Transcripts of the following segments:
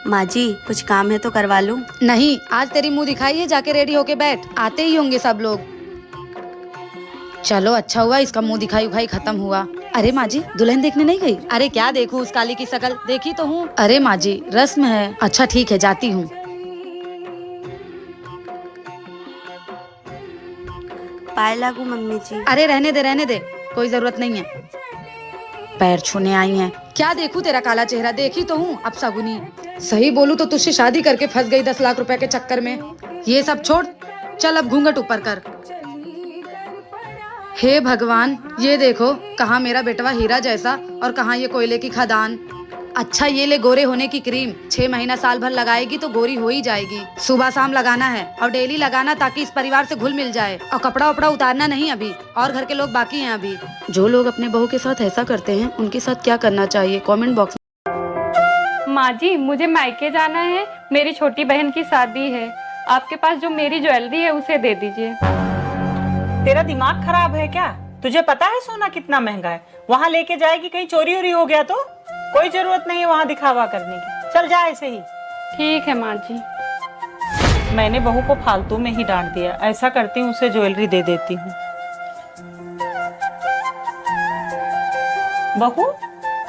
माँ जी कुछ काम है तो करवा लूं? नहीं, आज तेरी मुंह दिखाई है, जाके रेडी होके बैठ, आते ही होंगे सब लोग। चलो अच्छा हुआ इसका मुंह दिखाई उखाई खत्म हुआ। अरे माँ जी दुल्हन देखने नहीं गई? अरे क्या देखूं उस काली की शकल, देखी तो हूँ। अरे माँ जी रस्म है। अच्छा ठीक है जाती हूँ। पाए लागू मम्मी जी। अरे रहने दे, कोई जरूरत नहीं है। पैर छूने आई हैं। क्या देखूं तेरा काला चेहरा, देखी तो हूँ अब सगुनी। सही बोलूं तो तुझसे शादी करके फंस गई 10 लाख रुपए के चक्कर में। ये सब छोड़, चल अब घूंघट ऊपर कर। हे भगवान, ये देखो कहाँ मेरा बेटवा हीरा जैसा और कहाँ ये कोयले की खदान। अच्छा ये ले गोरे होने की क्रीम, 6 महीना साल भर लगाएगी तो गोरी हो ही जाएगी। सुबह शाम लगाना है और डेली लगाना ताकि इस परिवार से घुल मिल जाए। और कपड़ा उपड़ा उतारना नहीं अभी, और घर के लोग बाकी हैं अभी। जो लोग अपने बहू के साथ ऐसा करते हैं उनके साथ क्या करना चाहिए, कमेंट बॉक्स में। माँ जी मुझे मायके जाना है, मेरी छोटी बहन की शादी है। आपके पास जो मेरी ज्वेलरी है उसे दे दीजिए। तेरा दिमाग खराब है क्या? तुझे पता है सोना कितना महंगा है? वहाँ लेके जाएगी कहीं चोरी वोरी हो गया तो? कोई जरूरत नहीं है वहाँ दिखावा करने की, चल जा ऐसे ही। ठीक है माँ जी। मैंने बहू को फालतू में ही डांट दिया, ऐसा करती हूँ उसे ज्वेलरी दे देती हूँ। बहू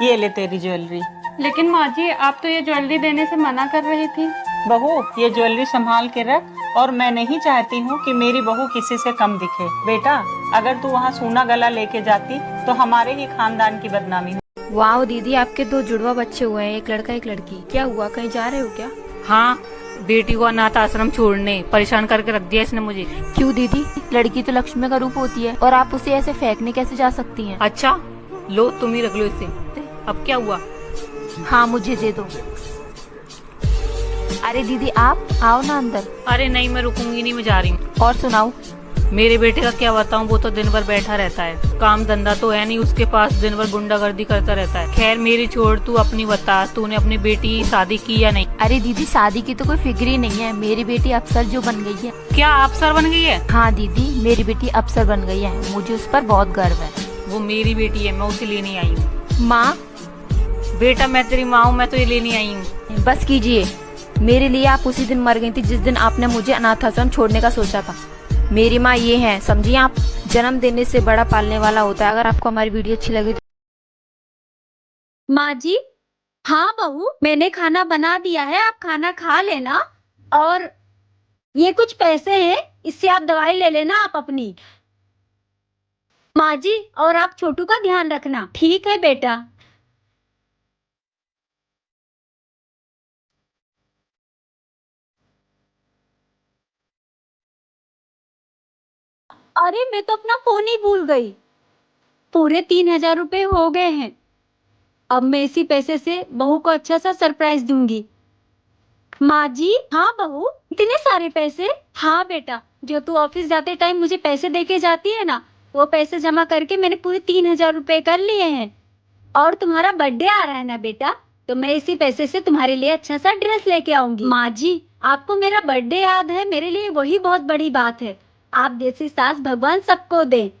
ये ले तेरी ज्वेलरी। लेकिन माँ जी आप तो ये ज्वेलरी देने से मना कर रही थी। बहू ये ज्वेलरी संभाल के रख, और मैं नहीं चाहती हूँ कि मेरी बहू किसी से कम दिखे। बेटा अगर तू वहाँ सोना गला लेके जाती तो हमारे ही खानदान की बदनामी हो। वाह दीदी आपके 2 जुड़वा बच्चे हुए हैं, एक लड़का एक लड़की। क्या हुआ, कहीं जा रहे हो क्या? हाँ, बेटी को अनाथ आश्रम छोड़ने परेशान करके रख दिया इसने मुझे। क्यों दीदी, लड़की तो लक्ष्मी का रूप होती है और आप उसे ऐसे फेंकने कैसे जा सकती हैं? अच्छा लो तुम ही रख लो इसे। अब क्या हुआ? हाँ मुझे दे दो। अरे दीदी आप आओ ना अंदर। अरे नहीं मैं रुकूंगी नहीं, मैं जा रही हूँ। और सुनाओ। मेरे बेटे का क्या बताऊँ, वो तो दिन भर बैठा रहता है, काम धंधा तो है नहीं उसके पास, दिन भर गुंडागर्दी करता रहता है। खैर मेरी छोड़, तू अपनी बता, तूने अपनी बेटी की शादी की या नहीं? अरे दीदी शादी की तो कोई फिक्र ही नहीं है, मेरी बेटी अफसर जो बन गई है। क्या अफसर बन गई है? हाँ दीदी मेरी बेटी अफसर बन गई है, मुझे उस पर बहुत गर्व है। वो मेरी बेटी है, मैं उसे लेने आई हूँ। माँ बेटा मैं तेरी माँ हूँ, मैं तो ये लेने आई हूँ। बस कीजिए, मेरे लिए आप उसी दिन मर गई थी जिस दिन आपने मुझे अनाथ आश्रम छोड़ने का सोचा था। मेरी माँ ये है, समझिए आप। जन्म देने से बड़ा पालने वाला होता है। अगर आपको हमारी वीडियो अच्छी लगे तो माँ जी। हाँ बहू मैंने खाना बना दिया है, आप खाना खा लेना। और ये कुछ पैसे हैं, इससे आप दवाई ले लेना आप अपनी। माँ जी और आप छोटू का ध्यान रखना। ठीक है बेटा। अरे मैं तो अपना फोन ही भूल गई। पूरे 3,000 रुपए हो गए हैं। अब मैं इसी पैसे से बहू को अच्छा सा सरप्राइज दूंगी। माँ जी। हाँ बहू इतने सारे पैसे? हाँ बेटा, जो तू ऑफिस जाते टाइम मुझे पैसे देके जाती है ना, वो पैसे जमा करके मैंने पूरे 3,000 रुपए कर लिए हैं। और तुम्हारा बर्थडे आ रहा है ना बेटा, तो मैं इसी पैसे से तुम्हारे लिए अच्छा सा ड्रेस लेके आऊंगी। माँ जी आपको मेरा बर्थडे याद है, मेरे लिए वही बहुत बड़ी बात है। आप जैसी सास भगवान सबको दे।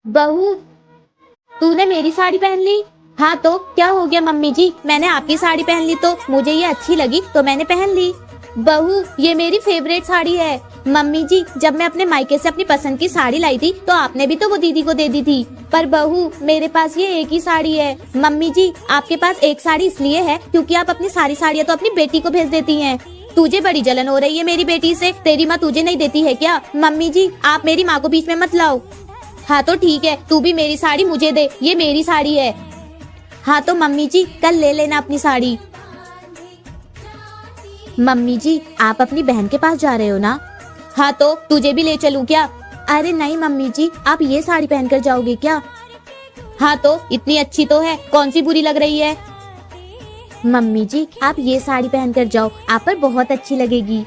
बहू तूने मेरी साड़ी पहन ली? हाँ तो क्या हो गया मम्मी जी, मैंने आपकी साड़ी पहन ली तो मुझे ये अच्छी लगी तो मैंने पहन ली। बहू ये मेरी फेवरेट साड़ी है। मम्मी जी जब मैं अपने मायके से अपनी पसंद की साड़ी लाई थी तो आपने भी तो वो दीदी को दे दी थी। पर बहू मेरे पास ये एक ही साड़ी है। मम्मी जी आपके पास एक साड़ी इसलिए है क्योंकि आप अपनी सारी साड़ियाँ तो अपनी बेटी को भेज देती हैं। तुझे बड़ी जलन हो रही है मेरी बेटी से, तेरी माँ तुझे नहीं देती है क्या? मम्मी जी आप मेरी माँ को बीच में मत लाओ। हाँ तो ठीक है, तू भी मेरी साड़ी मुझे दे, ये मेरी साड़ी है। हाँ तो मम्मी जी कल ले लेना अपनी साड़ी। मम्मी जी आप अपनी बहन के पास जा रहे हो ना? हाँ तो तुझे भी ले चलूं क्या? अरे नहीं मम्मी जी, आप ये साड़ी पहनकर जाओगे क्या? हाँ तो इतनी अच्छी तो है, कौन सी बुरी लग रही है? मम्मी जी आप ये साड़ी पहनकर जाओ, आप पर बहुत अच्छी लगेगी।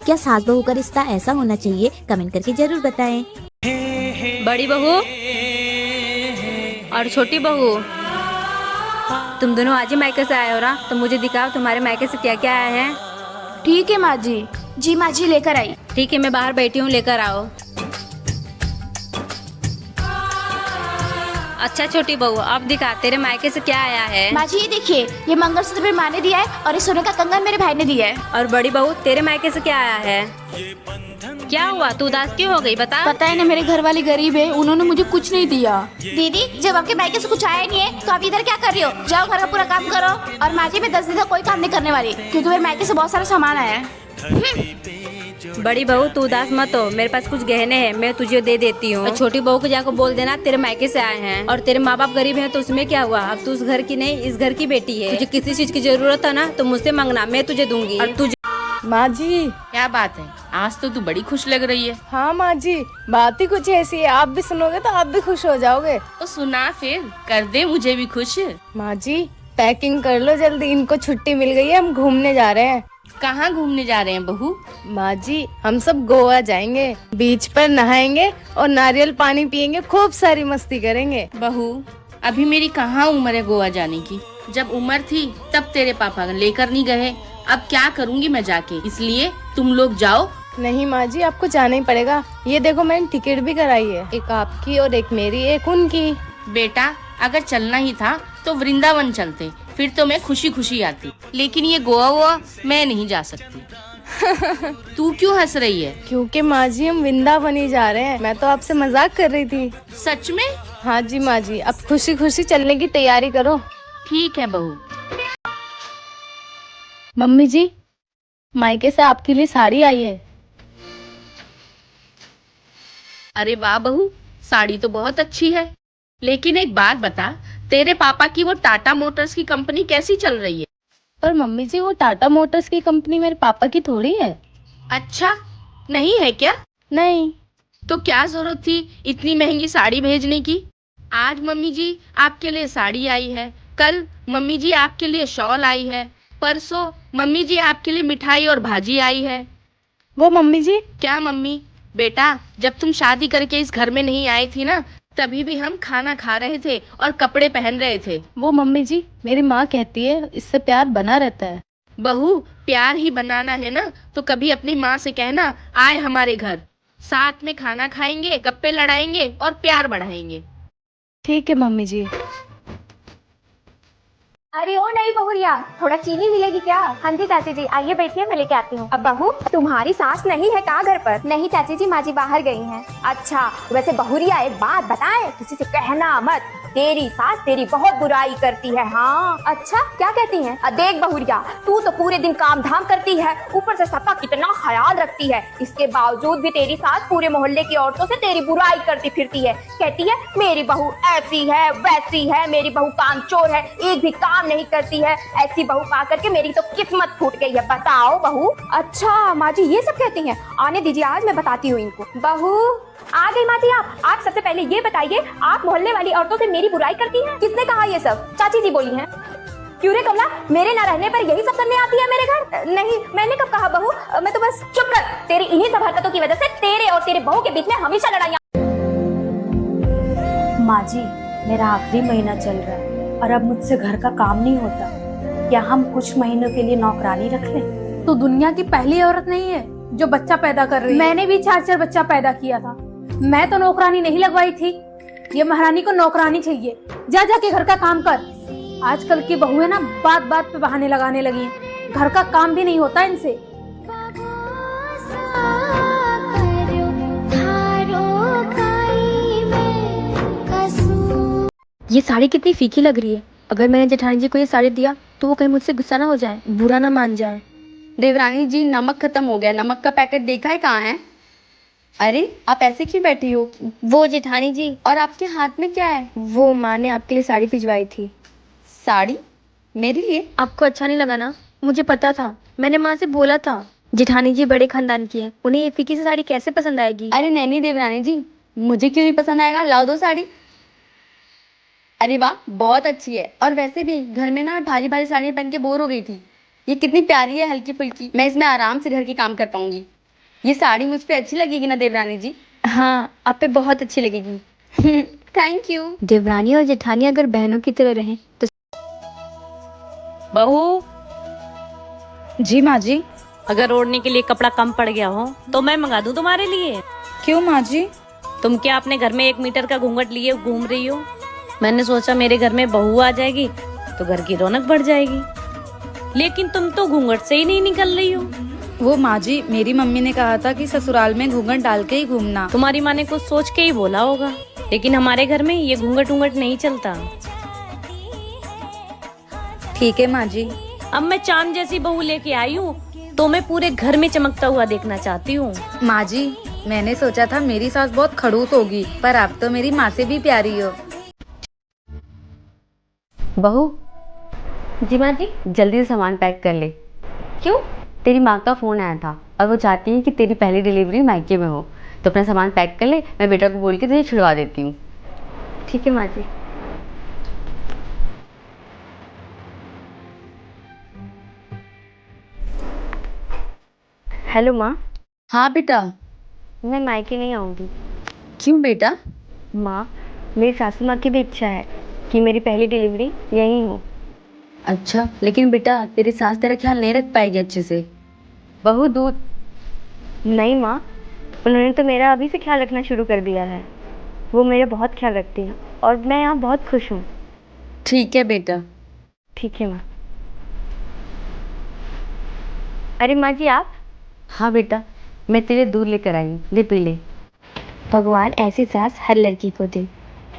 क्या सास बहू का रिश्ता ऐसा होना चाहिए? कमेंट करके जरूर बताएं। बड़ी बहू और छोटी बहू, तुम दोनों आज ही मायके से आए हो ना, तो मुझे दिखाओ तुम्हारे मायके से क्या क्या आया है। ठीक है माँ जी। जी माँ जी लेकर आई। ठीक है मैं बाहर बैठी हूँ, लेकर आओ। अच्छा छोटी बहू, अब दिखा तेरे मायके से क्या आया है। माँ जी ये देखिए, ये मंगलसूत्र मेरी माँ ने दिया है और ये सोने का कंगन मेरे भाई ने दिया है। और बड़ी बहू तेरे मायके से क्या आया है। क्या हुआ, तू उदास क्यों हो गई बता। पता है ना, मेरे घर वाले गरीब है, उन्होंने मुझे कुछ नहीं दिया। दीदी जब आपके मायके से कुछ आया नहीं है तो आप इधर क्या कर रही हो? जाओ घर का पूरा काम करो। और माँ जी मैं 10 दिन तक कोई काम नहीं करने वाली, क्योंकि मेरे मायके से बहुत सारा सामान आया है। बड़ी बहू तू उदास मत हो, मेरे पास कुछ गहने हैं, मैं तुझे दे देती हूँ। और छोटी बहू को जाकर बोल देना तेरे मायके से आए हैं। और तेरे माँ बाप गरीब हैं तो उसमें क्या हुआ, अब तू उस घर की नहीं इस घर की बेटी है। तुझे किसी चीज की जरूरत है ना तो मुझसे मांगना, मैं तुझे दूंगी। और तुझे माँ जी क्या बात है, आज तो तू बड़ी खुश लग रही है। हाँ माँ जी, बात ही कुछ ऐसी है, आप भी सुनोगे तो आप भी खुश हो जाओगे। तो सुना फिर, कर दे मुझे भी खुश। माँ जी पैकिंग कर लो जल्दी, इनको छुट्टी मिल गई है, हम घूमने जा रहे हैं। कहाँ घूमने जा रहे हैं बहू। माँ जी हम सब गोवा जाएंगे, बीच पर नहाएंगे और नारियल पानी पियेंगे, खूब सारी मस्ती करेंगे। बहू अभी मेरी कहाँ उम्र है गोवा जाने की, जब उम्र थी तब तेरे पापा लेकर नहीं गए, अब क्या करूँगी मैं जाके, इसलिए तुम लोग जाओ। नहीं माँ जी आपको जाना ही पड़ेगा, ये देखो मैंने टिकट भी कराई है, एक आपकी और एक मेरी, एक उनकी। बेटा अगर चलना ही था तो वृंदावन चलते, फिर तो मैं खुशी खुशी आती, लेकिन ये गोवा वोवा मैं नहीं जा सकती। तू क्यों हंस रही है। क्योंकि माँ जी हम वृंदावन ही जा रहे हैं, मैं तो आपसे मजाक कर रही थी। सच में। हाँ जी माँ जी, अब खुशी खुशी चलने की तैयारी करो। ठीक है बहू। मम्मी जी मायके से आपके लिए साड़ी आई है। अरे वाह बहू, साड़ी तो बहुत अच्छी है, लेकिन एक बात बता, तेरे पापा की वो टाटा मोटर्स की कंपनी कैसी चल रही है। पर मम्मी जी वो टाटा मोटर्स की कंपनी मेरे पापा की थोड़ी है। अच्छा नहीं है क्या। नहीं। तो क्या जरूरत थी इतनी महंगी साड़ी भेजने की। आज मम्मी जी आपके लिए साड़ी आई है, कल मम्मी जी आपके लिए शॉल आई है, परसों मम्मी जी आपके लिए मिठाई और भाजी आई है। वो मम्मी जी। क्या मम्मी। बेटा जब तुम शादी करके इस घर में नहीं आई थी ना, तभी भी हम खाना खा रहे थे और कपड़े पहन रहे थे। वो मम्मी जी मेरी माँ कहती है इससे प्यार बना रहता है। बहू प्यार ही बनाना है ना तो कभी अपनी माँ से कहना आए हमारे घर, साथ में खाना खाएंगे, गप्पे लड़ाएंगे और प्यार बढ़ाएंगे। ठीक है मम्मी जी। अरे ओ नहीं बहुरिया, थोड़ा चीनी मिलेगी क्या? हाँ जी चाची जी आइए बैठिए, मैं लेके आती हूँ। अब बहू तुम्हारी सास नहीं है क्या घर पर? नहीं चाची जी, माँ जी बाहर गई हैं। अच्छा वैसे बहुरिया एक बात बताए, किसी से कहना मत, तेरी सास तेरी बहुत बुराई करती है। हाँ अच्छा क्या कहती है? देख बहुरिया, तू तो पूरे दिन काम धाम करती है, ऊपर से सबका कितना ख्याल रखती है, इसके बावजूद भी तेरी सास पूरे मोहल्ले की औरतों से तेरी बुराई करती फिरती है। कहती है मेरी बहू ऐसी है वैसी है, मेरी बहू कामचोर है, एक भी काम नहीं करती है, ऐसी बहू पा करके मेरी तो किस्मत फूट गई है। बताओ बहू। अच्छा माँ जी ये सब कहती हैं, आने दीजिए आज मैं बताती हूँ इनको। बहू आ गई माँ जी आप सबसे पहले ये बताइए, आप मोहल्ले वाली औरतों से मेरी बुराई करती हैं? किसने कहा ये सब? चाची जी बोली हैं। क्यों रे कमला, मेरे ना रहने पर यही सब करने आती है मेरे घर? नहीं मैंने कब कहा बहू, मैं तो बस। चुप कर, तेरी इन्हीं सब हरकतों की वजह से तेरे और तेरे बहू के बीच में हमेशा लड़ाइयाँ। माँ जी मेरा आखिरी महीना चल रहा है और अब मुझसे घर का काम नहीं होता, क्या हम कुछ महीनों के लिए नौकरानी रख लें? तू दुनिया की पहली औरत नहीं है जो बच्चा पैदा कर रही है। मैंने भी 4 बच्चा पैदा किया था, मैं तो नौकरानी नहीं लगवाई थी। ये महारानी को नौकरानी चाहिए, जा जाके घर का काम कर। आजकल की बहू है ना, बात बात पे बहाने लगाने लगी हैं, घर का काम भी नहीं होता इनसे। ये साड़ी कितनी फीकी लग रही है, अगर मैंने जेठानी जी को ये साड़ी दिया तो वो कहीं मुझसे गुस्सा ना हो जाए, बुरा ना मान जाए। देवरानी जी नमक खत्म हो गया, नमक का पैकेट देखा है कहाँ है? अरे आप ऐसे क्यों बैठी हो? वो जेठानी जी। और आपके हाथ में क्या है? वो माँ ने आपके लिए साड़ी भिजवाई थी। साड़ी मेरे लिए? आपको अच्छा नहीं लगा ना? मुझे पता था, मैंने माँ से बोला था। जेठानी जी बड़े खानदान की है, उन्हें ये फीकी सी साड़ी कैसे पसंद आएगी? अरे नहीं देवरानी जी, मुझे क्यों नहीं पसंद आएगा, लाओ दो साड़ी। अरे वाह बहुत अच्छी है, और वैसे भी घर में ना भारी भारी साड़ियाँ पहन के बोर हो गई थी, ये कितनी प्यारी है, हल्की फुल्की, मैं इसमें आराम से घर के काम कर पाऊंगी। ये साड़ी मुझ पे अच्छी लगेगी ना देवरानी जी? हाँ आप पे बहुत अच्छी लगेगी। Thank you. देवरानी और जेठानी अगर बहनों की तरह रहें तो। बहू जी माँ जी। अगर ओढ़ने के लिए कपड़ा कम पड़ गया हो तो मैं मंगा दूं तुम्हारे लिए। क्यों माँ जी? तुम क्या अपने घर में 1 मीटर का घूंघट लिए घूम रही हो? मैंने सोचा मेरे घर में बहू आ जाएगी तो घर की रौनक बढ़ जाएगी, लेकिन तुम तो घूंघट से ही नहीं निकल रही हो। वो माँ जी, मेरी मम्मी ने कहा था कि ससुराल में घूंघट डाल के ही घूमना। तुम्हारी माँ ने कुछ सोच के ही बोला होगा, लेकिन हमारे घर में ये घूंघट उंघट नहीं चलता। ठीक है माँ जी। अब मैं चांद जैसी बहू लेके आई हूँ तो मैं पूरे घर में चमकता हुआ देखना चाहती हूँ। माँ जी, मैंने सोचा था मेरी सास बहुत खड़ूस होगी, पर आप तो मेरी माँ से भी प्यारी हो। बहू। जी माँ जी। जल्दी से सामान पैक कर ले। क्यों? तेरी माँ का फ़ोन आया था और वो चाहती है कि तेरी पहली डिलीवरी मायके में हो, तो अपना सामान पैक कर ले, मैं बेटा को बोल के तुझे छुड़वा देती हूँ। ठीक है माँ जी। हेलो माँ। हाँ बेटा। मैं मायके नहीं आऊँगी। क्यों बेटा? माँ, मेरी सासू माँ की भी इच्छा है कि मेरी पहली डिलीवरी यहीं हो। अच्छा, लेकिन बेटा तेरी सास तेरा ख्याल नहीं रख पाएगी अच्छे से। बहू दूध। नहीं माँ, उन्होंने तो मेरा अभी से ख्याल रखना शुरू कर दिया है। वो मेरा बहुत ख्याल रखती हैं और मैं यहाँ बहुत खुश हूँ। ठीक है बेटा। ठीक है माँ। अरे माँ जी आप? हाँ बेटा, मैं तेरे दूध लेकर आई हूँ, ले पी ले। भगवान ऐसी सास हर लड़की को दे।